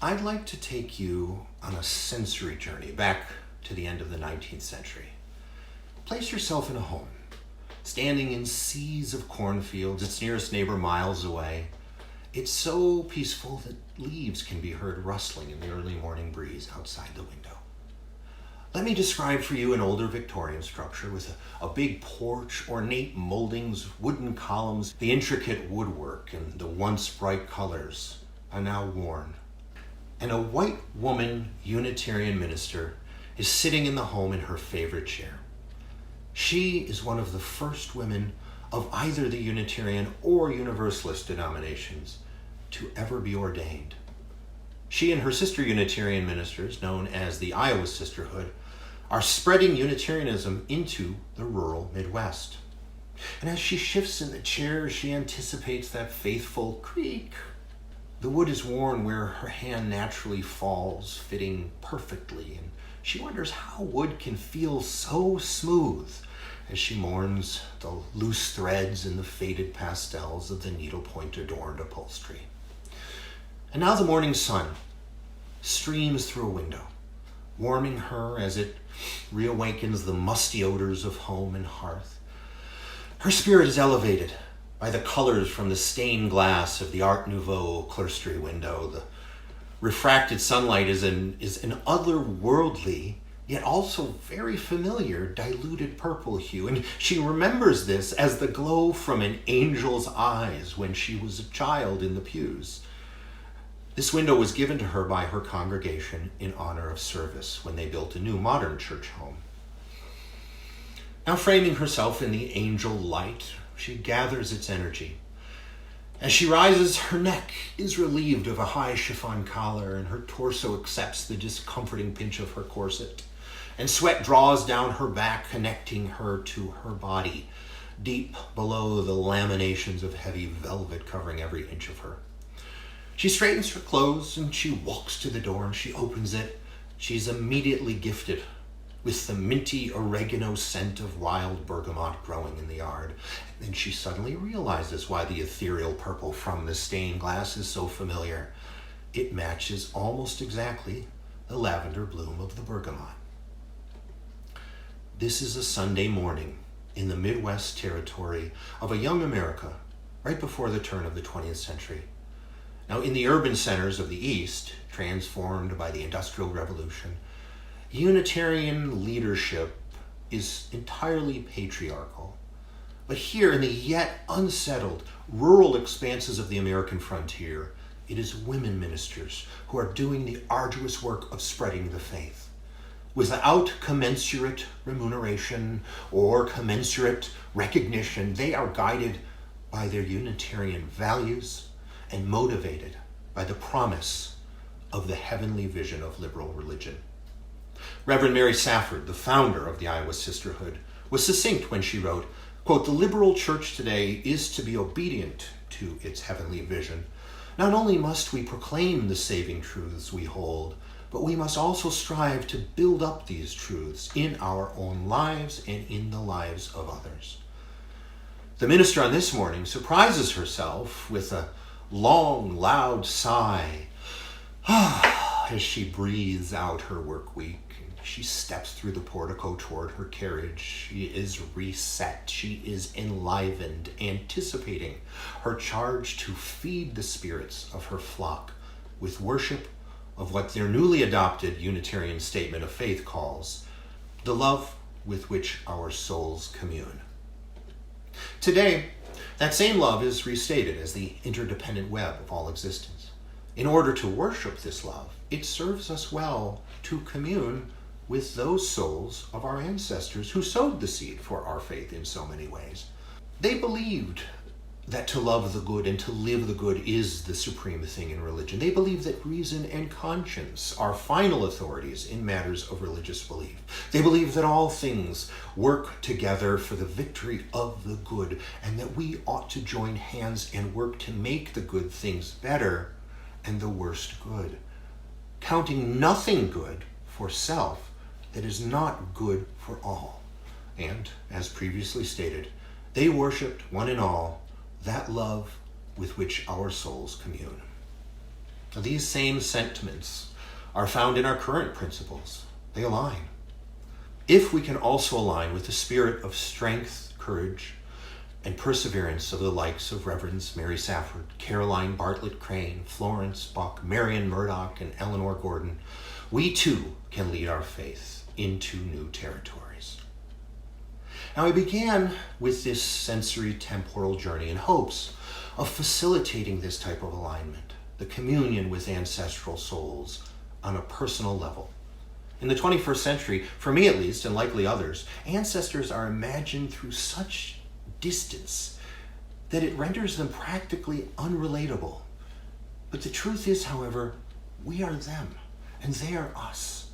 I'd like to take you on a sensory journey back to the end of the 19th century. Place yourself in a home, standing in seas of cornfields, its nearest neighbor miles away. It's so peaceful that leaves can be heard rustling in the early morning breeze outside the window. Let me describe for you an older Victorian structure with a big porch, ornate moldings, wooden columns. The intricate woodwork and the once bright colors are now worn. And a white woman Unitarian minister is sitting in the home in her favorite chair. She is one of the first women of either the Unitarian or Universalist denominations to ever be ordained. She and her sister Unitarian ministers, known as the Iowa Sisterhood, are spreading Unitarianism into the rural Midwest. And as she shifts in the chair, she anticipates that faithful creak. The wood is worn where her hand naturally falls, fitting perfectly, and she wonders how wood can feel so smooth as she mourns the loose threads and the faded pastels of the needlepoint adorned upholstery. And now the morning sun streams through a window, warming her as it reawakens the musty odors of home and hearth. Her spirit is elevated by the colors from the stained glass of the Art Nouveau clerestory window. The refracted sunlight is an otherworldly, yet also very familiar, diluted purple hue. And she remembers this as the glow from an angel's eyes when she was a child in the pews. This window was given to her by her congregation in honor of service when they built a new modern church home. Now framing herself in the angel light, she gathers its energy. As she rises, her neck is relieved of a high chiffon collar, and her torso accepts the discomforting pinch of her corset, and sweat draws down her back, connecting her to her body, deep below the laminations of heavy velvet covering every inch of her. She straightens her clothes and she walks to the door and she opens it. She's immediately gifted with the minty oregano scent of wild bergamot growing in the yard. And then she suddenly realizes why the ethereal purple from the stained glass is so familiar. It matches almost exactly the lavender bloom of the bergamot. This is a Sunday morning in the Midwest territory of a young America right before the turn of the 20th century. Now, in the urban centers of the East, transformed by the Industrial Revolution, Unitarian leadership is entirely patriarchal. But here, in the yet unsettled rural expanses of the American frontier, it is women ministers who are doing the arduous work of spreading the faith. Without commensurate remuneration or commensurate recognition, they are guided by their Unitarian values and motivated by the promise of the heavenly vision of liberal religion. Reverend Mary Safford, the founder of the Iowa Sisterhood, was succinct when she wrote, quote, "The liberal church today is to be obedient to its heavenly vision. Not only must we proclaim the saving truths we hold, but we must also strive to build up these truths in our own lives and in the lives of others." The minister on this morning surprises herself with a long, loud sigh as she breathes out her work week. She steps through the portico toward her carriage. She is reset. She is enlivened, anticipating her charge to feed the spirits of her flock with worship of what their newly adopted Unitarian statement of faith calls the love with which our souls commune. Today, that same love is restated as the interdependent web of all existence. In order to worship this love, it serves us well to commune with those souls of our ancestors who sowed the seed for our faith in so many ways. They believed that to love the good and to live the good is the supreme thing in religion. They believe that reason and conscience are final authorities in matters of religious belief. They believe that all things work together for the victory of the good, and that we ought to join hands and work to make the good things better and the worst good, counting nothing good for self that is not good for all. And, as previously stated, they worshipped one and all that love with which our souls commune. These same sentiments are found in our current principles. They align. If we can also align with the spirit of strength, courage, and perseverance of the likes of Reverends Mary Safford, Caroline Bartlett Crane, Florence Buck, Marion Murdoch, and Eleanor Gordon, we too can lead our faith into new territories. Now, I began with this sensory temporal journey in hopes of facilitating this type of alignment, the communion with ancestral souls on a personal level. In the 21st century, for me at least, and likely others, ancestors are imagined through such distance that it renders them practically unrelatable. But the truth is, however, we are them, and they are us.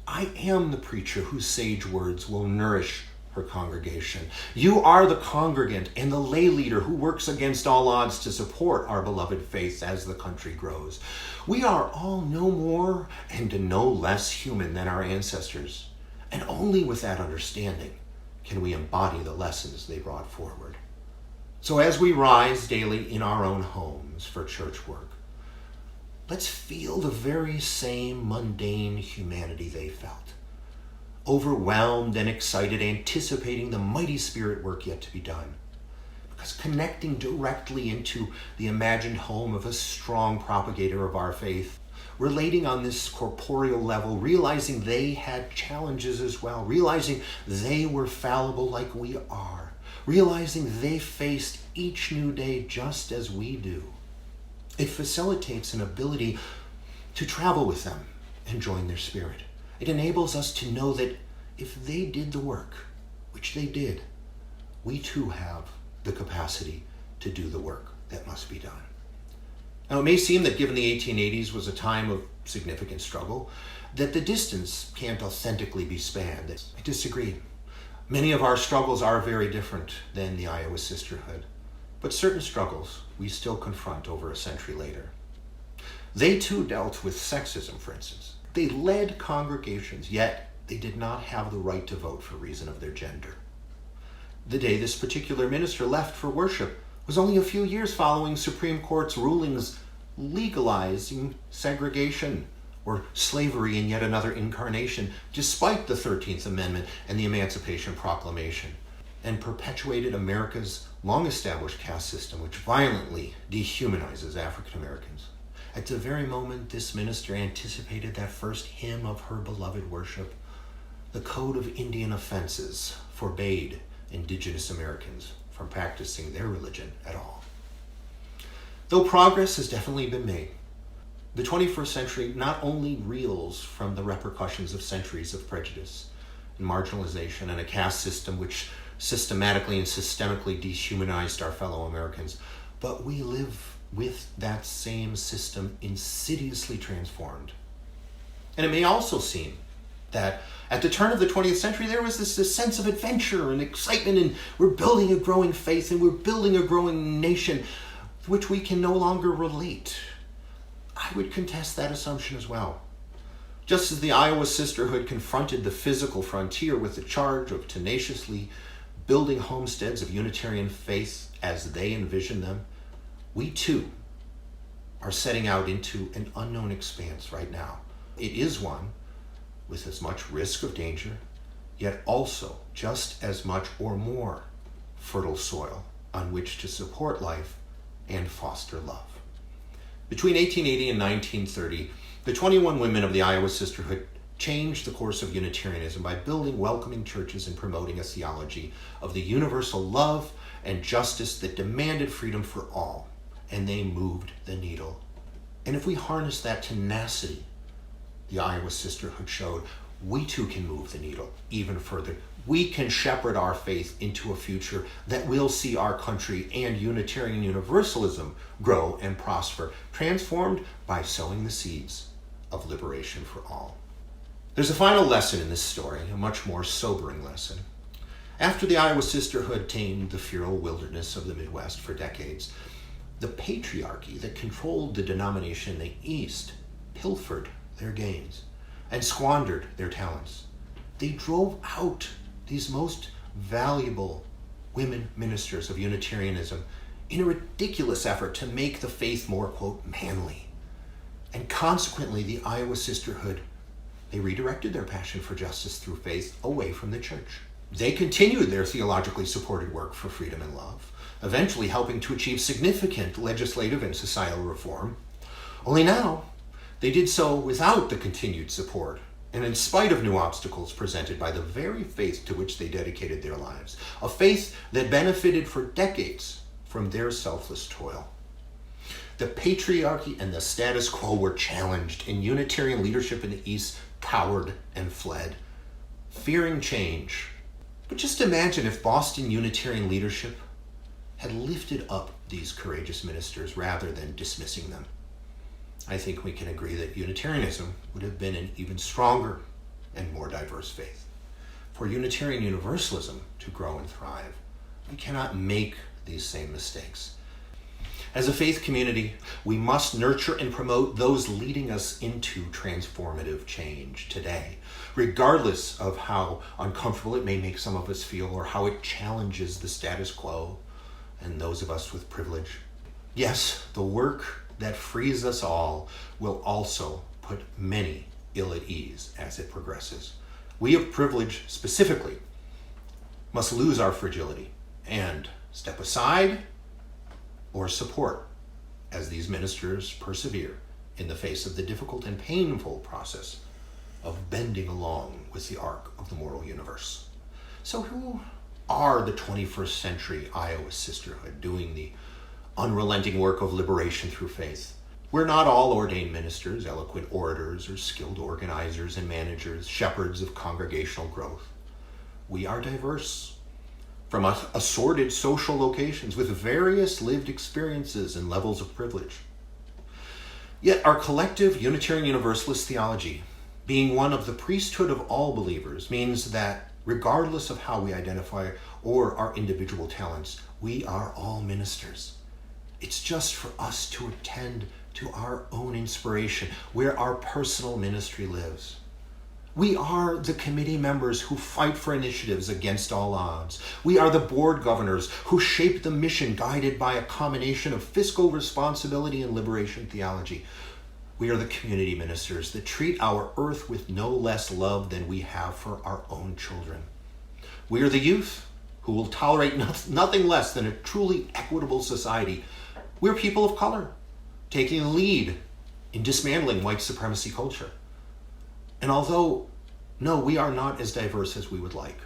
I am the preacher whose sage words will nourish her congregation. You are the congregant and the lay leader who works against all odds to support our beloved faith as the country grows. We are all no more and no less human than our ancestors, and only with that understanding can we embody the lessons they brought forward. So as we rise daily in our own homes for church work, let's feel the very same mundane humanity they felt, overwhelmed and excited, anticipating the mighty spirit work yet to be done. Because connecting directly into the imagined home of a strong propagator of our faith, relating on this corporeal level, realizing they had challenges as well, realizing they were fallible like we are, realizing they faced each new day just as we do. It facilitates an ability to travel with them and join their spirit. It enables us to know that if they did the work, which they did, we too have the capacity to do the work that must be done. Now, it may seem that given the 1880s was a time of significant struggle, that the distance can't authentically be spanned. I disagree. Many of our struggles are very different than the Iowa Sisterhood, but certain struggles we still confront over a century later. They too dealt with sexism, for instance. They led congregations, yet they did not have the right to vote for reason of their gender. The day this particular minister left for worship was only a few years following Supreme Court's rulings legalizing segregation or slavery in yet another incarnation, despite the 13th Amendment and the Emancipation Proclamation, and perpetuated America's long-established caste system, which violently dehumanizes African Americans. At the very moment this minister anticipated that first hymn of her beloved worship, the Code of Indian Offenses forbade Indigenous Americans from practicing their religion at all. Though progress has definitely been made, the 21st century not only reels from the repercussions of centuries of prejudice and marginalization and a caste system which systematically and systemically dehumanized our fellow Americans, but we live with that same system insidiously transformed. And it may also seem that at the turn of the 20th century, there was this sense of adventure and excitement, and we're building a growing faith and we're building a growing nation with which we can no longer relate. I would contest that assumption as well. Just as the Iowa Sisterhood confronted the physical frontier with the charge of tenaciously building homesteads of Unitarian faith as they envisioned them, we too are setting out into an unknown expanse right now. It is one with as much risk of danger, yet also just as much or more fertile soil on which to support life and foster love. Between 1880 and 1930, the 21 women of the Iowa Sisterhood changed the course of Unitarianism by building welcoming churches and promoting a theology of the universal love and justice that demanded freedom for all, and they moved the needle. And if we harness that tenacity the Iowa Sisterhood showed, we too can move the needle even further. We can shepherd our faith into a future that will see our country and Unitarian Universalism grow and prosper, transformed by sowing the seeds of liberation for all. There's a final lesson in this story, a much more sobering lesson. After the Iowa Sisterhood tamed the feral wilderness of the Midwest for decades, the patriarchy that controlled the denomination in the East pilfered their gains and squandered their talents. They drove out these most valuable women ministers of Unitarianism in a ridiculous effort to make the faith more, quote, manly. And consequently, the Iowa Sisterhood, they redirected their passion for justice through faith away from the church. They continued their theologically supported work for freedom and love, eventually helping to achieve significant legislative and societal reform. Only now, they did so without the continued support and in spite of new obstacles presented by the very faith to which they dedicated their lives, a faith that benefited for decades from their selfless toil. The patriarchy and the status quo were challenged, and Unitarian leadership in the East cowered and fled, fearing change. But just imagine if Boston Unitarian leadership had lifted up these courageous ministers rather than dismissing them. I think we can agree that Unitarianism would have been an even stronger and more diverse faith. For Unitarian Universalism to grow and thrive, we cannot make these same mistakes. As a faith community, we must nurture and promote those leading us into transformative change today, regardless of how uncomfortable it may make some of us feel or how it challenges the status quo and those of us with privilege. Yes, the work that frees us all will also put many ill at ease as it progresses. We of privilege specifically must lose our fragility and step aside or support as these ministers persevere in the face of the difficult and painful process of bending along with the arc of the moral universe. So who are the 21st century Iowa Sisterhood doing the unrelenting work of liberation through faith? We're not all ordained ministers, eloquent orators, or skilled organizers and managers, shepherds of congregational growth. We are diverse, from assorted social locations with various lived experiences and levels of privilege. Yet our collective Unitarian Universalist theology, being one of the priesthood of all believers, means that regardless of how we identify or our individual talents, we are all ministers. It's just for us to attend to our own inspiration, where our personal ministry lives. We are the committee members who fight for initiatives against all odds. We are the board governors who shape the mission guided by a combination of fiscal responsibility and liberation theology. We are the community ministers that treat our earth with no less love than we have for our own children. We are the youth who will tolerate nothing less than a truly equitable society. We're people of color, taking the lead in dismantling white supremacy culture. And although, no, we are not as diverse as we would like,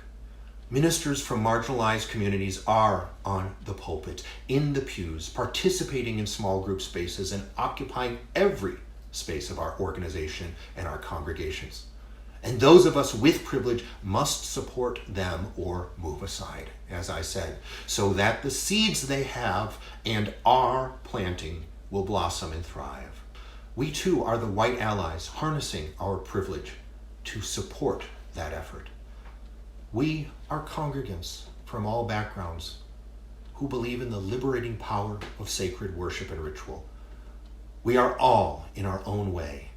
ministers from marginalized communities are on the pulpit, in the pews, participating in small group spaces, and occupying every space of our organization and our congregations. And those of us with privilege must support them or move aside, as I said, so that the seeds they have and are planting will blossom and thrive. We too are the white allies harnessing our privilege to support that effort. We are congregants from all backgrounds who believe in the liberating power of sacred worship and ritual. We are all, in our own way,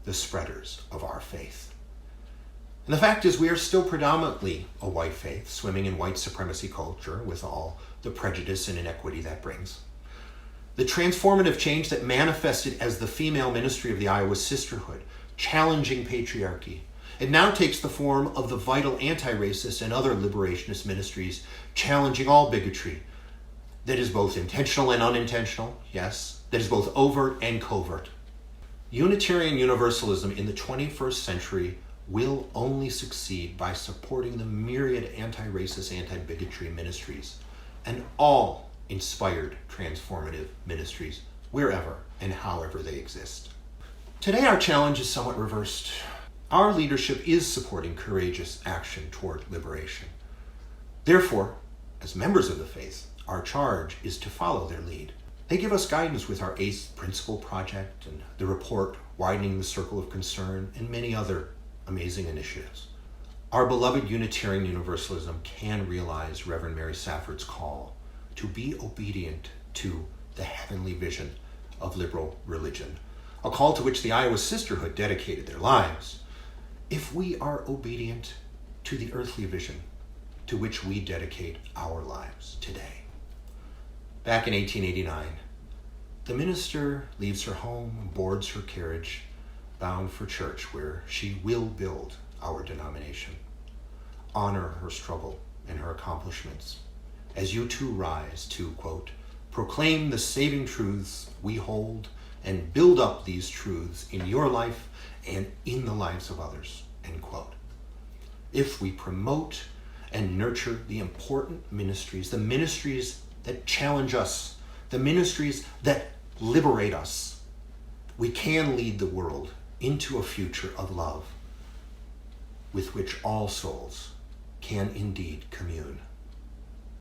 the spreaders of our faith. And the fact is, we are still predominantly a white faith, swimming in white supremacy culture with all the prejudice and inequity that brings. The transformative change that manifested as the female ministry of the Iowa Sisterhood, challenging patriarchy, it now takes the form of the vital anti-racist and other liberationist ministries, challenging all bigotry that is both intentional and unintentional, yes, that is both overt and covert. Unitarian Universalism in the 21st century will only succeed by supporting the myriad anti-racist, anti-bigotry ministries and all inspired transformative ministries wherever and however they exist. Today our challenge is somewhat reversed. Our leadership is supporting courageous action toward liberation. Therefore, as members of the faith, our charge is to follow their lead. They give us guidance with our 8th Principle Project and the report Widening the Circle of Concern and many other amazing initiatives. Our beloved Unitarian Universalism can realize Reverend Mary Safford's call to be obedient to the heavenly vision of liberal religion, a call to which the Iowa Sisterhood dedicated their lives, if we are obedient to the earthly vision to which we dedicate our lives today. Back in 1889, the minister leaves her home, boards her carriage, bound for church where she will build our denomination. Honor her struggle and her accomplishments as you too rise to, quote, proclaim the saving truths we hold and build up these truths in your life and in the lives of others, end quote. If we promote and nurture the important ministries, the ministries that challenge us, the ministries that liberate us, we can lead the world into a future of love with which all souls can indeed commune.